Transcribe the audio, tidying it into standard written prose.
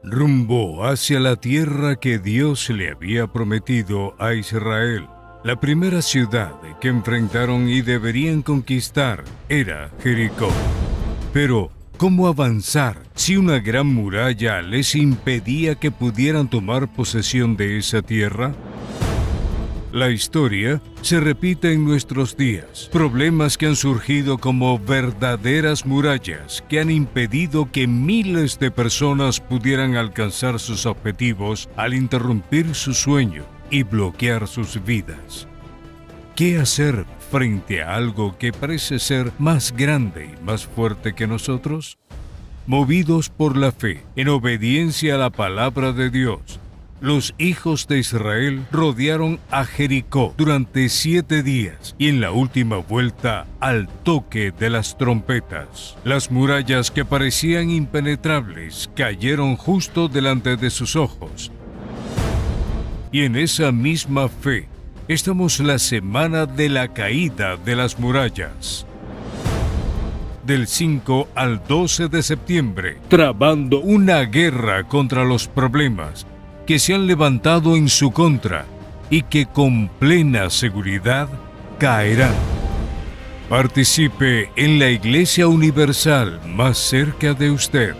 rumbo hacia la tierra que Dios le había prometido a Israel. La primera ciudad que enfrentaron y deberían conquistar era Jericó. Pero, ¿cómo avanzar si una gran muralla les impedía que pudieran tomar posesión de esa tierra? La historia se repite en nuestros días. Problemas que han surgido como verdaderas murallas que han impedido que miles de personas pudieran alcanzar sus objetivos al interrumpir su sueño y bloquear sus vidas. ¿Qué hacer frente a algo que parece ser más grande y más fuerte que nosotros? Movidos por la fe, en obediencia a la palabra de Dios, los hijos de Israel rodearon a Jericó durante 7 días y en la última vuelta al toque de las trompetas. Las murallas que parecían impenetrables cayeron justo delante de sus ojos. Y en esa misma fe, estamos la semana de la caída de las murallas. Del 5 al 12 de septiembre, trabando una guerra contra los problemas que se han levantado en su contra y que con plena seguridad caerán. Participe en la Iglesia Universal más cerca de usted.